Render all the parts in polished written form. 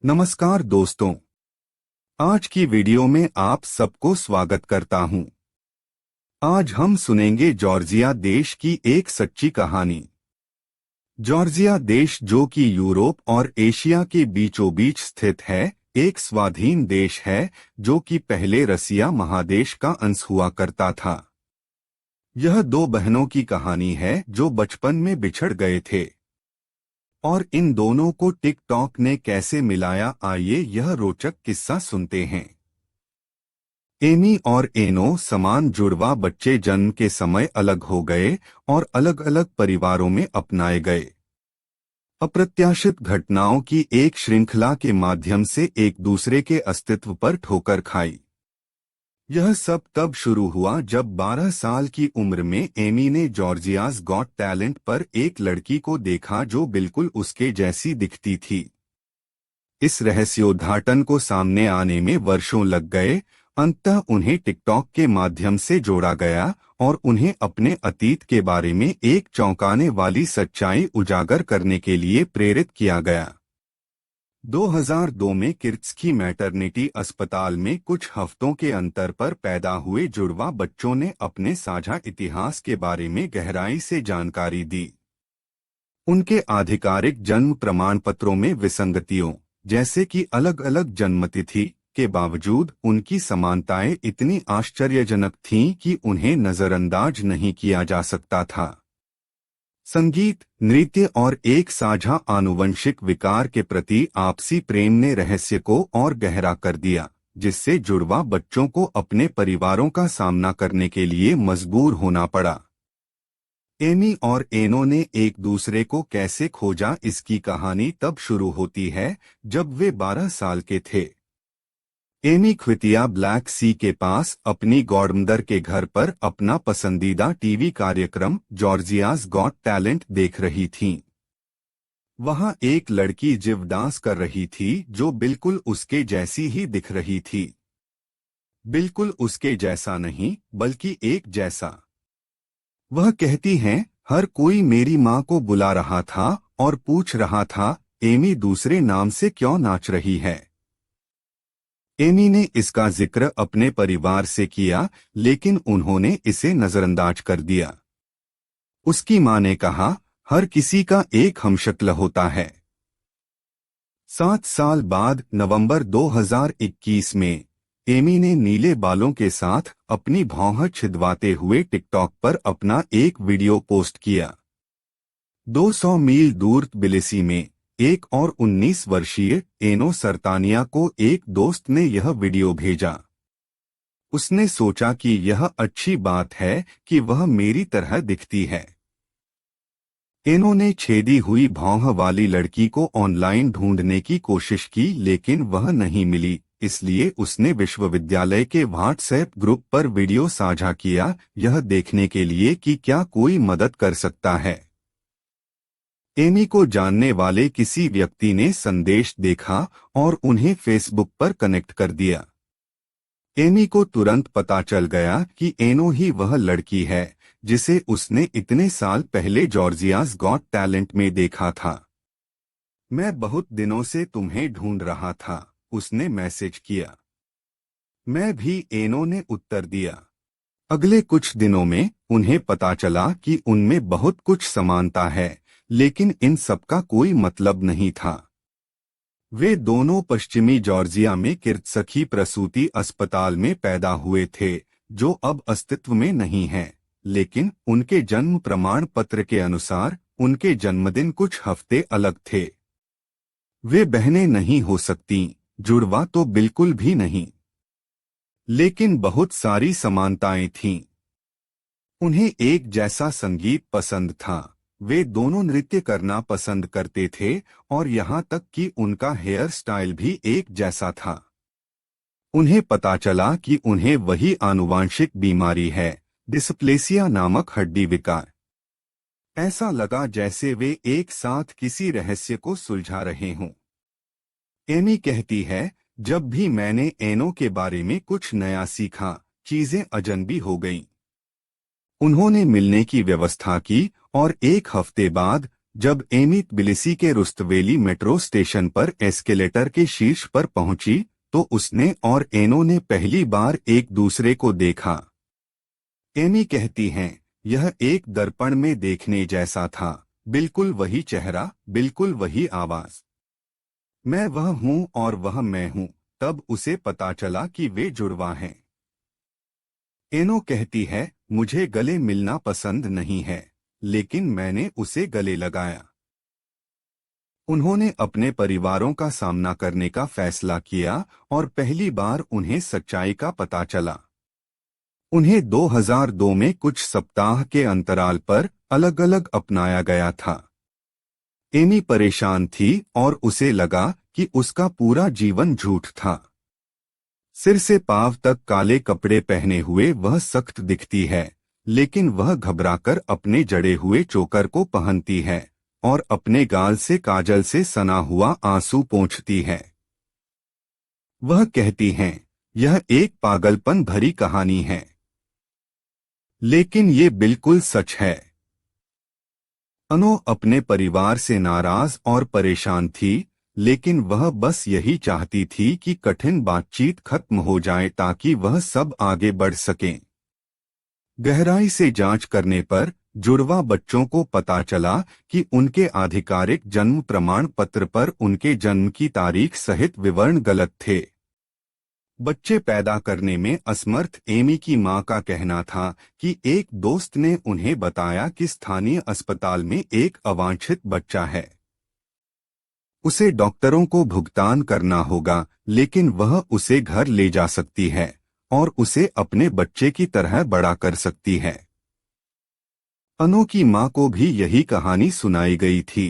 नमस्कार दोस्तों, आज की वीडियो में आप सबको स्वागत करता हूं। आज हम सुनेंगे जॉर्जिया देश की एक सच्ची कहानी। जॉर्जिया देश, जो कि यूरोप और एशिया के बीचों बीच स्थित है, एक स्वाधीन देश है जो कि पहले रसिया महादेश का अंश हुआ करता था। यह दो बहनों की कहानी है जो बचपन में बिछड़ गए थे और इन दोनों को टिकटॉक ने कैसे मिलाया, आइए यह रोचक किस्सा सुनते हैं। एमी और एनो समान जुड़वा बच्चे जन्म के समय अलग हो गए और अलग अलग परिवारों में अपनाए गए। अप्रत्याशित घटनाओं की एक श्रृंखला के माध्यम से एक दूसरे के अस्तित्व पर ठोकर खाई। यह सब तब शुरू हुआ जब 12 साल की उम्र में एमी ने जॉर्जियाज गॉट टैलेंट पर एक लड़की को देखा जो बिल्कुल उसके जैसी दिखती थी। इस रहस्योद्घाटन को सामने आने में वर्षों लग गए। अंततः उन्हें टिकटॉक के माध्यम से जोड़ा गया और उन्हें अपने अतीत के बारे में एक चौंकाने वाली सच्चाई उजागर करने के लिए प्रेरित किया गया। 2002 में किर्त्स्की मैटरनिटी अस्पताल में कुछ हफ्तों के अंतर पर पैदा हुए जुड़वा बच्चों ने अपने साझा इतिहास के बारे में गहराई से जानकारी दी। उनके आधिकारिक जन्म प्रमाण पत्रों में विसंगतियों, जैसे कि अलग अलग जन्मतिथि, के बावजूद उनकी समानताएं इतनी आश्चर्यजनक थीं कि उन्हें नजरअंदाज नहीं किया जा सकता था। संगीत, नृत्य और एक साझा आनुवंशिक विकार के प्रति आपसी प्रेम ने रहस्य को और गहरा कर दिया, जिससे जुड़वा बच्चों को अपने परिवारों का सामना करने के लिए मजबूर होना पड़ा। एमी और एनो ने एक दूसरे को कैसे खोजा, इसकी कहानी तब शुरू होती है जब वे 12 साल के थे। एमी ख्वितिया ब्लैक सी के पास अपनी गॉडमदर के घर पर अपना पसंदीदा टीवी कार्यक्रम जॉर्जियाज गॉट टैलेंट देख रही थीं। वहां एक लड़की जिव डांस कर रही थी जो बिल्कुल उसके जैसी ही दिख रही थी। बिल्कुल उसके जैसा नहीं, बल्कि एक जैसा। वह कहती हैं, हर कोई मेरी माँ को बुला रहा था और पूछ रहा था, एमी दूसरे नाम से क्यों नाच रही है। एमी ने इसका जिक्र अपने परिवार से किया, लेकिन उन्होंने इसे नजरअंदाज कर दिया। उसकी मां ने कहा, हर किसी का एक हमशक्ल होता है। 7 साल बाद नवंबर 2021 में एमी ने नीले बालों के साथ अपनी भौहें छिदवाते हुए टिकटॉक पर अपना एक वीडियो पोस्ट किया। 200 मील दूर तबिलिसी में एक और 19 वर्षीय एनो सरतानिया को एक दोस्त ने यह वीडियो भेजा। उसने सोचा कि यह अच्छी बात है कि वह मेरी तरह दिखती है। एनो ने छेदी हुई भौं वाली लड़की को ऑनलाइन ढूंढने की कोशिश की, लेकिन वह नहीं मिली। इसलिए उसने विश्वविद्यालय के व्हाट्सएप ग्रुप पर वीडियो साझा किया, यह देखने के लिए कि क्या कोई मदद कर सकता है। एमी को जानने वाले किसी व्यक्ति ने संदेश देखा और उन्हें फेसबुक पर कनेक्ट कर दिया। एमी को तुरंत पता चल गया कि एनो ही वह लड़की है जिसे उसने इतने साल पहले जॉर्जियाज गॉट टैलेंट में देखा था। मैं बहुत दिनों से तुम्हें ढूंढ रहा था, उसने मैसेज किया। मैं भी, एनो ने उत्तर दिया। अगले कुछ दिनों में उन्हें पता चला कि उनमें बहुत कुछ समानता है, लेकिन इन सबका कोई मतलब नहीं था। वे दोनों पश्चिमी जॉर्जिया में किर्त्स्की प्रसूति अस्पताल में पैदा हुए थे, जो अब अस्तित्व में नहीं है, लेकिन उनके जन्म प्रमाण पत्र के अनुसार उनके जन्मदिन कुछ हफ्ते अलग थे। वे बहनें नहीं हो सकती, जुड़वा तो बिल्कुल भी नहीं, लेकिन बहुत सारी समानताएं थीं। उन्हें एक जैसा संगीत पसंद था, वे दोनों नृत्य करना पसंद करते थे और यहाँ तक कि उनका हेयर स्टाइल भी एक जैसा था। उन्हें पता चला कि उन्हें वही आनुवांशिक बीमारी है, डिस्प्लेसिया नामक हड्डी विकार। ऐसा लगा जैसे वे एक साथ किसी रहस्य को सुलझा रहे हों। एमी कहती है, जब भी मैंने एनो के बारे में कुछ नया सीखा, चीजें अजनबी हो गईं। उन्होंने मिलने की व्यवस्था की और एक हफ्ते बाद जब एमी तबिलिसी के रुस्तवेली मेट्रो स्टेशन पर एस्केलेटर के शीर्ष पर पहुंची तो उसने और एनो ने पहली बार एक दूसरे को देखा। एमी कहती हैं, यह एक दर्पण में देखने जैसा था, बिल्कुल वही चेहरा, बिल्कुल वही आवाज। मैं वह हूं और वह मैं हूं। तब उसे पता चला कि वे जुड़वा हैं। एनो कहती है, मुझे गले मिलना पसंद नहीं है, लेकिन मैंने उसे गले लगाया। उन्होंने अपने परिवारों का सामना करने का फैसला किया और पहली बार उन्हें सच्चाई का पता चला। उन्हें 2002 में कुछ सप्ताह के अंतराल पर अलग अलग अपनाया गया था। एमी परेशान थी और उसे लगा कि उसका पूरा जीवन झूठ था। सिर से पांव तक काले कपड़े पहने हुए वह सख्त दिखती है, लेकिन वह घबराकर अपने जड़े हुए चोकर को पहनती है और अपने गाल से काजल से सना हुआ आंसू पोंछती है। वह कहती हैं, यह एक पागलपन भरी कहानी है, लेकिन ये बिल्कुल सच है। अनो अपने परिवार से नाराज और परेशान थी, लेकिन वह बस यही चाहती थी कि कठिन बातचीत खत्म हो जाए ताकि वह सब आगे बढ़ सकें। गहराई से जांच करने पर जुड़वा बच्चों को पता चला कि उनके आधिकारिक जन्म प्रमाण पत्र पर उनके जन्म की तारीख सहित विवरण गलत थे। बच्चे पैदा करने में असमर्थ एमी की मां का कहना था कि एक दोस्त ने उन्हें बताया कि स्थानीय अस्पताल में एक अवांछित बच्चा है। उसे डॉक्टरों को भुगतान करना होगा, लेकिन वह उसे घर ले जा सकती है और उसे अपने बच्चे की तरह बड़ा कर सकती है। अनु की मां को भी यही कहानी सुनाई गई थी।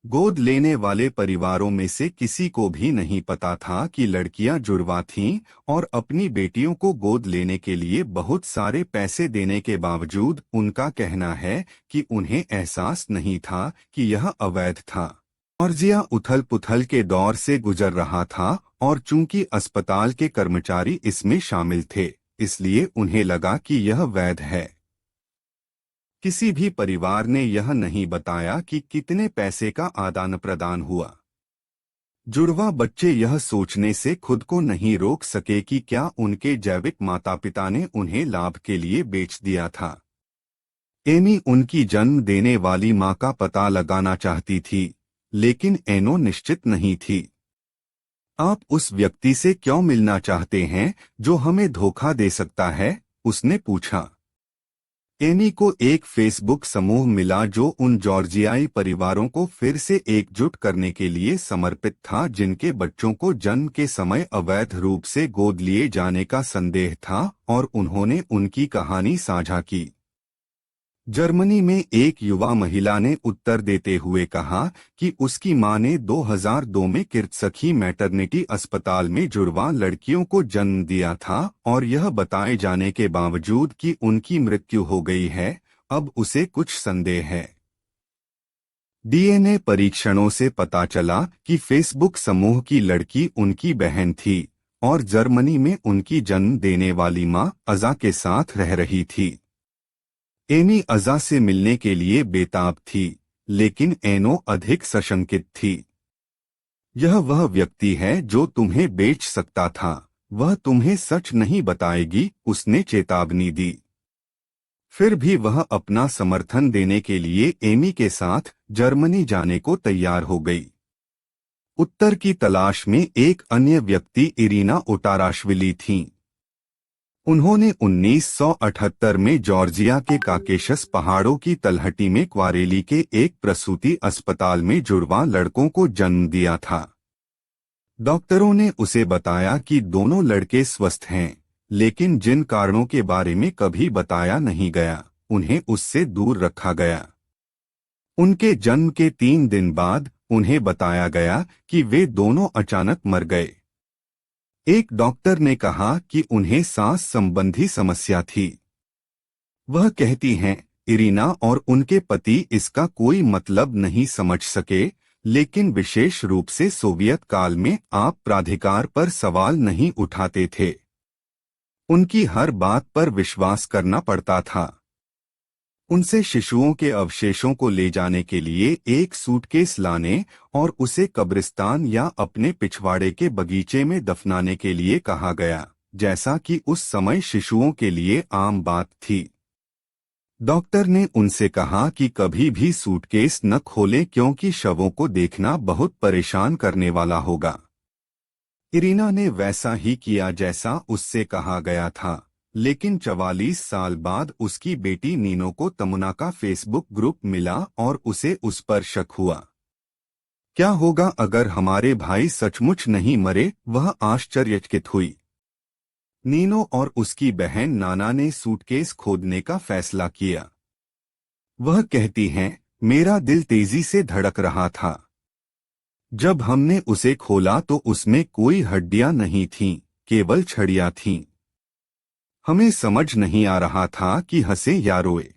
गोद लेने वाले परिवारों में से किसी को भी नहीं पता था कि लड़कियां जुड़वा थीं और अपनी बेटियों को गोद लेने के लिए बहुत सारे पैसे देने के बावजूद उनका कहना है कि उन्हें एहसास नहीं था कि यह अवैध था। जॉर्जिया उथल-पुथल के दौर से गुजर रहा था और चूंकि अस्पताल के कर्मचारी इसमें शामिल थे, इसलिए उन्हें लगा कि यह वैध है। किसी भी परिवार ने यह नहीं बताया कि कितने पैसे का आदान प्रदान हुआ। जुड़वा बच्चे यह सोचने से खुद को नहीं रोक सके कि क्या उनके जैविक माता-पिता ने उन्हें लाभ के लिए बेच दिया था। एमी उनकी जन्म देने वाली मां का पता लगाना चाहती थी, लेकिन एनो निश्चित नहीं थी। आप उस व्यक्ति से क्यों मिलना चाहते हैं जो हमें धोखा दे सकता है? उसने पूछा। एमी को एक फेसबुक समूह मिला जो उन जॉर्जियाई परिवारों को फिर से एकजुट करने के लिए समर्पित था जिनके बच्चों को जन्म के समय अवैध रूप से गोद लिए जाने का संदेह था, और उन्होंने उनकी कहानी साझा की। जर्मनी में एक युवा महिला ने उत्तर देते हुए कहा कि उसकी मां ने 2002 में किर्तसखी मैटरनिटी अस्पताल में जुड़वा लड़कियों को जन्म दिया था और यह बताए जाने के बावजूद कि उनकी मृत्यु हो गई है, अब उसे कुछ संदेह है। डीएनए परीक्षणों से पता चला कि फेसबुक समूह की लड़की उनकी बहन थी और जर्मनी में उनकी जन्म देने वाली मां अज़ा के साथ रह रही थी। एमी अज़ा से मिलने के लिए बेताब थी, लेकिन एनो अधिक सशंकित थी। यह वह व्यक्ति है जो तुम्हें बेच सकता था, वह तुम्हें सच नहीं बताएगी, उसने चेतावनी दी। फिर भी वह अपना समर्थन देने के लिए एमी के साथ जर्मनी जाने को तैयार हो गई। उत्तर की तलाश में एक अन्य व्यक्ति इरीना ओटाराशविली थीं। उन्होंने 1978 में जॉर्जिया के काकेशस पहाड़ों की तलहटी में क्वारेली के एक प्रसूति अस्पताल में जुड़वा लड़कों को जन्म दिया था। डॉक्टरों ने उसे बताया कि दोनों लड़के स्वस्थ हैं, लेकिन जिन कारणों के बारे में कभी बताया नहीं गया, उन्हें उससे दूर रखा गया। उनके जन्म के 3 दिन बाद उन्हें बताया गया कि वे दोनों अचानक मर गए। एक डॉक्टर ने कहा कि उन्हें सांस संबंधी समस्या थी। वह कहती हैं, इरीना और उनके पति इसका कोई मतलब नहीं समझ सके, लेकिन विशेष रूप से सोवियत काल में आप प्राधिकार पर सवाल नहीं उठाते थे। उनकी हर बात पर विश्वास करना पड़ता था। उनसे शिशुओं के अवशेषों को ले जाने के लिए एक सूटकेस लाने और उसे कब्रिस्तान या अपने पिछवाड़े के बगीचे में दफनाने के लिए कहा गया, जैसा कि उस समय शिशुओं के लिए आम बात थी। डॉक्टर ने उनसे कहा कि कभी भी सूटकेस न खोलें क्योंकि शवों को देखना बहुत परेशान करने वाला होगा। इरीना ने वैसा ही किया जैसा उससे कहा गया था, लेकिन 44 साल बाद उसकी बेटी नीनो को तमुना का फेसबुक ग्रुप मिला और उसे उस पर शक हुआ। क्या होगा अगर हमारे भाई सचमुच नहीं मरे, वह आश्चर्यचकित हुई। नीनो और उसकी बहन नाना ने सूटकेस खोदने का फैसला किया। वह कहती हैं, मेरा दिल तेजी से धड़क रहा था। जब हमने उसे खोला तो उसमें कोई हड्डियां नहीं थीं, केवल छड़ियां थीं। हमें समझ नहीं आ रहा था कि हंसे या रोए।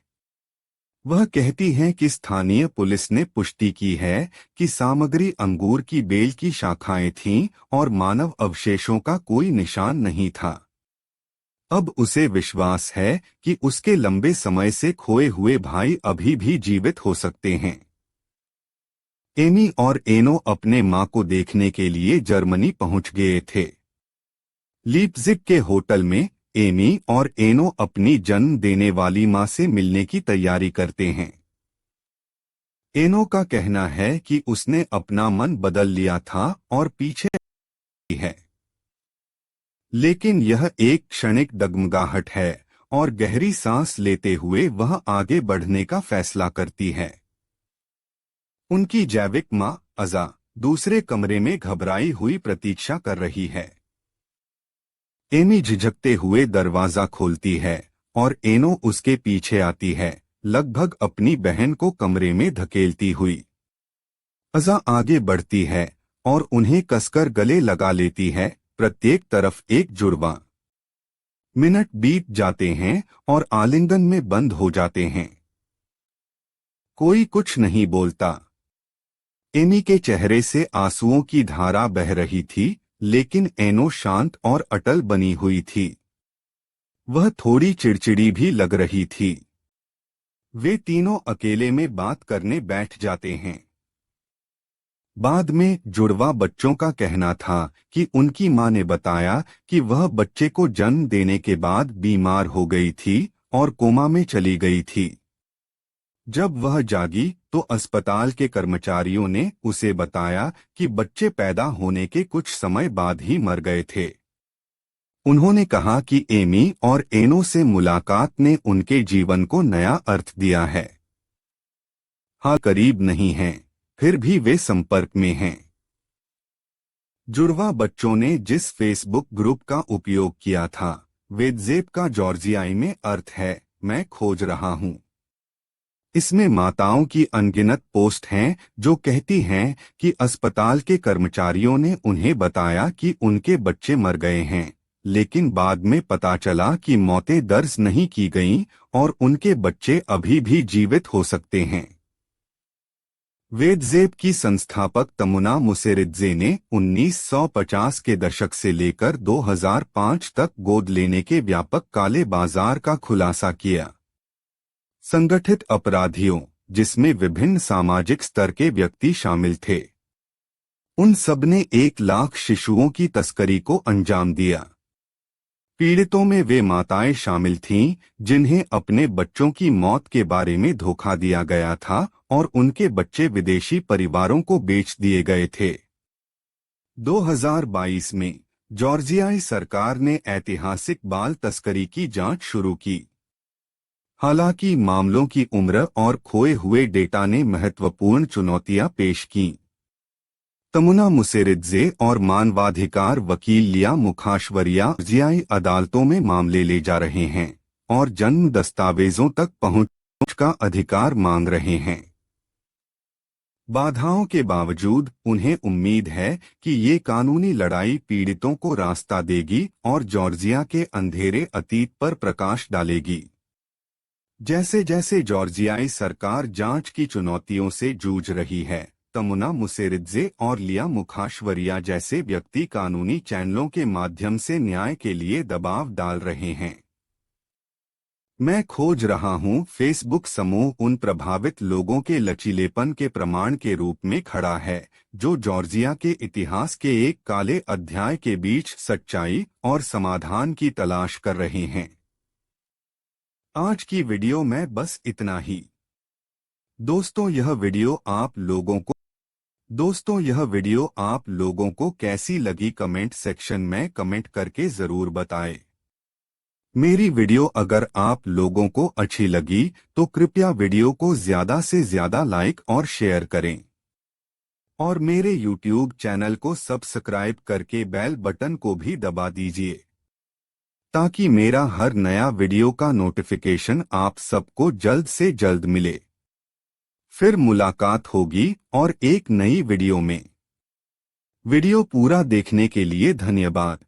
वह कहती हैं कि स्थानीय पुलिस ने पुष्टि की है कि सामग्री अंगूर की बेल की शाखाएं थीं और मानव अवशेषों का कोई निशान नहीं था। अब उसे विश्वास है कि उसके लंबे समय से खोए हुए भाई अभी भी जीवित हो सकते हैं। एमी और एनो अपने मां को देखने के लिए जर्मनी पहुंच गए थे। लीप्जिग के होटल में एमी और एनो अपनी जन्म देने वाली मां से मिलने की तैयारी करते हैं। एनो का कहना है कि उसने अपना मन बदल लिया था और पीछे है, लेकिन यह एक क्षणिक डगमगाहट है और गहरी सांस लेते हुए वह आगे बढ़ने का फैसला करती है। उनकी जैविक मां अजा दूसरे कमरे में घबराई हुई प्रतीक्षा कर रही है। एमी झिझकते हुए दरवाजा खोलती है और एनो उसके पीछे आती है, लगभग अपनी बहन को कमरे में धकेलती हुई। अजा आगे बढ़ती है और उन्हें कसकर गले लगा लेती है, प्रत्येक तरफ एक जुड़वा। मिनट बीत जाते हैं और आलिंगन में बंद हो जाते हैं। कोई कुछ नहीं बोलता। एमी के चेहरे से आंसुओं की धारा बह रही थी, लेकिन एनो शांत और अटल बनी हुई थी। वह थोड़ी चिड़चिड़ी भी लग रही थी। वे तीनों अकेले में बात करने बैठ जाते हैं। बाद में जुड़वा बच्चों का कहना था कि उनकी मां ने बताया कि वह बच्चे को जन्म देने के बाद बीमार हो गई थी और कोमा में चली गई थी। जब वह जागी तो अस्पताल के कर्मचारियों ने उसे बताया कि बच्चे पैदा होने के कुछ समय बाद ही मर गए थे। उन्होंने कहा कि एमी और एनो से मुलाकात ने उनके जीवन को नया अर्थ दिया है। हाँ, करीब नहीं हैं, फिर भी वे संपर्क में हैं। जुड़वा बच्चों ने जिस फेसबुक ग्रुप का उपयोग किया था, वेदजेप का जॉर्जियाई में अर्थ है, मैं खोज रहा हूँ। इसमें माताओं की अनगिनत पोस्ट हैं जो कहती हैं कि अस्पताल के कर्मचारियों ने उन्हें बताया कि उनके बच्चे मर गए हैं, लेकिन बाद में पता चला कि मौतें दर्ज नहीं की गईं और उनके बच्चे अभी भी जीवित हो सकते हैं। वेदजेप की संस्थापक तमुना मुसेरिद्जे ने 1950 के दशक से लेकर 2005 तक गोद लेने के व्यापक काले बाजार का खुलासा किया। संगठित अपराधियों, जिसमें विभिन्न सामाजिक स्तर के व्यक्ति शामिल थे, उन सबने 1 लाख शिशुओं की तस्करी को अंजाम दिया। पीड़ितों में वे माताएं शामिल थीं जिन्हें अपने बच्चों की मौत के बारे में धोखा दिया गया था और उनके बच्चे विदेशी परिवारों को बेच दिए गए थे। 2022 में जॉर्जियाई सरकार ने ऐतिहासिक बाल तस्करी की जांच शुरू की। हालांकि मामलों की उम्र और खोए हुए डेटा ने महत्वपूर्ण चुनौतियां पेश कीं। तमुना मुसेरिद्जे और मानवाधिकार वकील लिया मुखाशवरिया जॉर्जियाई अदालतों में मामले ले जा रहे हैं और जन्म दस्तावेजों तक पहुंच का अधिकार मांग रहे हैं। बाधाओं के बावजूद उन्हें उम्मीद है कि ये कानूनी लड़ाई पीड़ितों को रास्ता देगी और जॉर्जिया के अंधेरे अतीत पर प्रकाश डालेगी। जैसे जैसे जॉर्जियाई सरकार जांच की चुनौतियों से जूझ रही है, तमुना मुसेरिद्जे और लिया मुखाशवरिया जैसे व्यक्ति कानूनी चैनलों के माध्यम से न्याय के लिए दबाव डाल रहे हैं। मैं खोज रहा हूं फेसबुक समूह उन प्रभावित लोगों के लचीलेपन के प्रमाण के रूप में खड़ा है जो जॉर्जिया के इतिहास के एक काले अध्याय के बीच सच्चाई और समाधान की तलाश कर रहे हैं। आज की वीडियो में बस इतना ही। दोस्तों यह वीडियो आप लोगों को कैसी लगी कमेंट सेक्शन में कमेंट करके जरूर बताएं। मेरी वीडियो अगर आप लोगों को अच्छी लगी तो कृपया वीडियो को ज्यादा से ज्यादा लाइक और शेयर करें और मेरे YouTube चैनल को सब्सक्राइब करके बेल बटन को भी दबा दीजिए ताकि मेरा हर नया वीडियो का नोटिफिकेशन आप सबको जल्द से जल्द मिले। फिर मुलाकात होगी और एक नई वीडियो में। वीडियो पूरा देखने के लिए धन्यवाद।